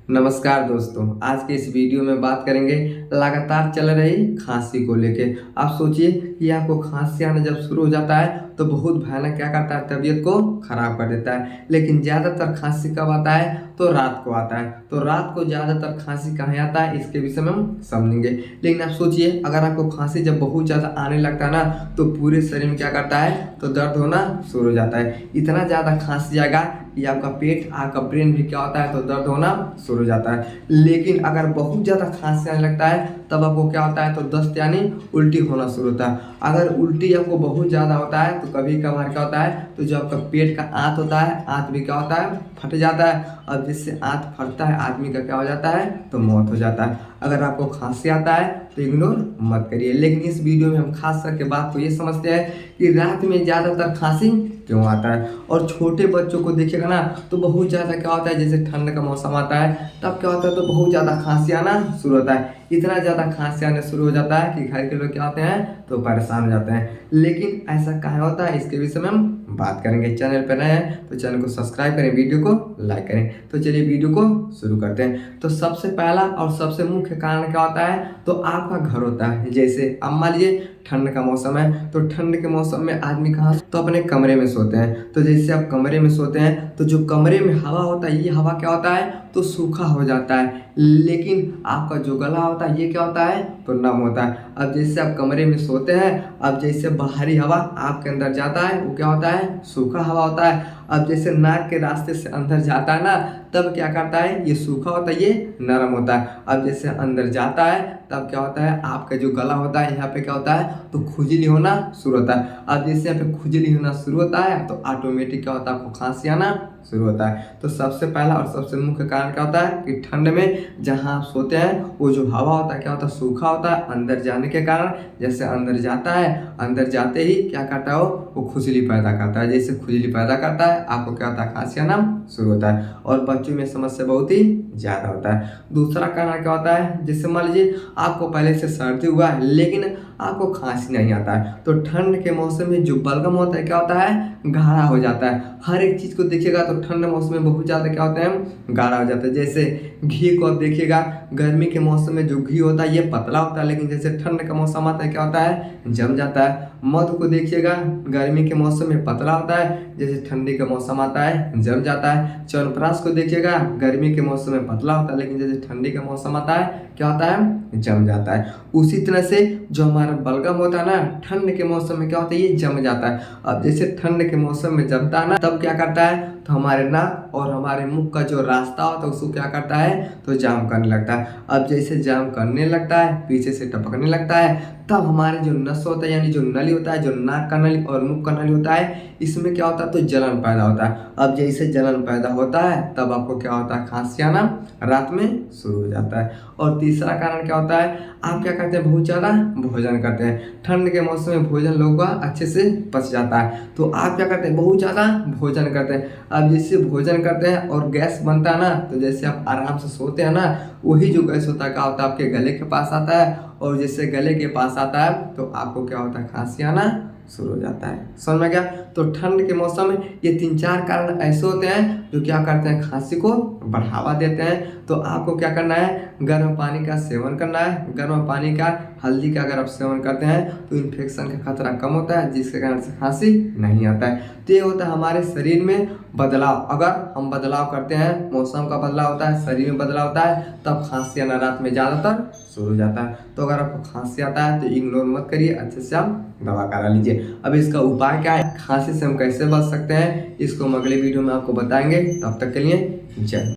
नमस्कार दोस्तों, आज के इस वीडियो में बात करेंगे लगातार चल रही खांसी को लेके। आप सोचिए कि आपको खांसी आना जब शुरू हो जाता है तो बहुत भयानक क्या करता है, तबीयत को खराब कर देता है। लेकिन ज़्यादातर खांसी कब आता है? तो रात को आता है। तो रात को ज़्यादातर खांसी कहाँ आता है, इसके विषय में हम समझेंगे। लेकिन आप सोचिए, अगर आपको खांसी जब बहुत ज़्यादा आने लगता है ना, तो पूरे शरीर में क्या करता है, तो दर्द होना शुरू हो जाता है। इतना ज़्यादा खांसी आएगा कि आपका पेट, आपका ब्रेन भी क्या होता है, तो दर्द होना शुरू हो जाता है। लेकिन अगर बहुत ज़्यादा खांसी आने लगता है तब आपको क्या होता है, तो दस्त यानी उल्टी होना शुरू होता है। अगर उल्टी आपको बहुत ज़्यादा होता है तो कभी कभार क्या होता है, तो जो आपका पेट का आंत होता है, आंत भी क्या होता है, फट जाता है। और जिससे आंत फटता है आदमी का क्या हो जाता है, तो मौत हो जाता है। अगर आपको खांसी आता है तो इग्नोर मत करिए। लेकिन इस वीडियो में हम खास करके बात को ये समझते हैं कि रात में ज़्यादातर खांसी क्यों आता है। और छोटे बच्चों को देखिएगा ना, तो बहुत ज़्यादा क्या होता है, जैसे ठंड का मौसम आता है तब क्या होता है, तो बहुत ज़्यादा खांसी आना शुरू होता है। इतना ज़्यादा खांसी आने शुरू हो जाता है कि घर के लोग क्या होते हैं, तो परेशान हो जाते हैं। लेकिन ऐसा कहाँ होता है, इसके विषय में हम बात करेंगे। चैनल पर नए हैं तो चैनल को सब्सक्राइब करें, वीडियो को लाइक करें। तो चलिए वीडियो को शुरू करते हैं। तो सबसे पहला और सबसे मुख्य कारण क्या होता है, तो आपका घर होता है। जैसे अब मान लीजिए ठंड का मौसम है, तो ठंड के मौसम में आदमी कहाँ, तो अपने कमरे में सोते हैं। तो जैसे आप कमरे में सोते हैं तो जो कमरे में हवा होता है, ये हवा क्या होता है, तो सूखा हो जाता है। लेकिन आपका जो गला होता है ये क्या होता है, तो नम होता है। अब जैसे आप कमरे में सोते हैं, अब जैसे बाहरी हवा आपके अंदर जाता है वो क्या होता है, सूखा हवा होता है। अब जैसे नाक के रास्ते से अंदर जाता है ना, तब क्या करता है, ये सूखा होता है, ये नरम होता है। अब जैसे अंदर जाता है तब क्या होता है, आपका जो गला होता है यहाँ पे क्या होता है, तो खुजली होना शुरू होता है। अब जैसे यहाँ पे खुजली होना शुरू होता है तो ऑटोमेटिक क्या होता है, आपको खांसी आना शुरू होता है। तो सबसे पहला और सबसे मुख्य कारण क्या होता है कि ठंड में जहाँ आप सोते हैं वो जो हवा होता है क्या होता है, सूखा होता है। अंदर जाने के कारण जैसे अंदर जाता है, अंदर जाते ही क्या करता है, वो खुजली पैदा करता है। जैसे खुजली पैदा करता है आपको क्या होता है, खांसी आना शुरू होता है। और बच्चों में समस्या बहुत ही ज़्यादा होता है। दूसरा कारण क्या होता है, जैसे मान लीजिए आपको पहले से सर्दी हुआ है लेकिन आपको खांसी नहीं आता है, तो ठंड के मौसम में जो बलगम होता है क्या होता है, गाढ़ा हो जाता है। हर एक चीज़ को देखिएगा तो ठंड मौसम में बहुत ज़्यादा क्या होता है, गाढ़ा हो जाता है। जैसे घी को आप देखिएगा, गर्मी के मौसम में जो घी होता है ये पतला होता है, लेकिन जैसे ठंड का मौसम आता है क्या होता है, जम जाता है। मध को देखिएगा, गर्मी के मौसम में पतला होता है, जैसे ठंडी का मौसम आता है जम जाता है। च्यवनप्राश को देखिएगा, गर्मी के मौसम में पतला होता है, लेकिन जैसे ठंडी का मौसम आता है क्या होता है, जम जाता है। उसी तरह से जो हमारा बलगम होता है ना, ठंड के मौसम में क्या होता है, ये जम जाता है। अब जैसे ठंड के मौसम में जमता है ना, तब क्या करता है, तो हमारे नाक और हमारे मुंह का जो रास्ता होता है उसको क्या करता है, तो जाम करने लगता है। अब जैसे जाम करने लगता है, पीछे से टपकने लगता है, तब हमारे जो नस होता है यानी जो नली होता है, जो नाक का नली और मुंह का नली होता है, इसमें क्या होता है, तो जलन पैदा होता है। अब जैसे जलन पैदा होता है तब आपको क्या होता है, खांसी आना रात में शुरू हो जाता है। और तीसरा कारण क्या होता है, आप क्या करते हैं, बहुत ज़्यादा भोजन करते हैं। ठंड के मौसम में भोजन लोगों का अच्छे से पच जाता है, तो आप क्या करते हैं, बहुत ज़्यादा भोजन करते हैं। अब जैसे भोजन करते हैं और गैस बनता है ना, तो जैसे आप आराम से सोते हैं ना, वही जो गैस होता है क्या होता है, आपके गले के पास आता है। और जैसे गले के पास आता है तो आपको क्या होता है, खांसी आना शुरू हो जाता है। समझ में गया? तो ठंड के मौसम में ये 3-4 कारण ऐसे होते हैं जो क्या करते हैं, खांसी को बढ़ावा देते हैं। तो आपको क्या करना है, गर्म पानी का सेवन करना है। गर्म पानी का, हल्दी का अगर आप सेवन करते हैं तो इन्फेक्शन का खतरा कम होता है, जिसके कारण से खांसी नहीं आता है। तो ये होता है हमारे शरीर में बदलाव। अगर हम बदलाव करते हैं, मौसम का बदलाव होता है, शरीर में बदलाव होता है, तब खांसी आना रात में ज़्यादातर शुरू हो जाता है। तो अगर आपको खांसी आता है तो इग्नोर मत करिए, अच्छे से आप दवा करा लीजिए। अब इसका उपाय क्या है, खांसी से हम कैसे बच सकते हैं, इसको हम अगले वीडियो में आपको बताएंगे। तब तक के लिए जय।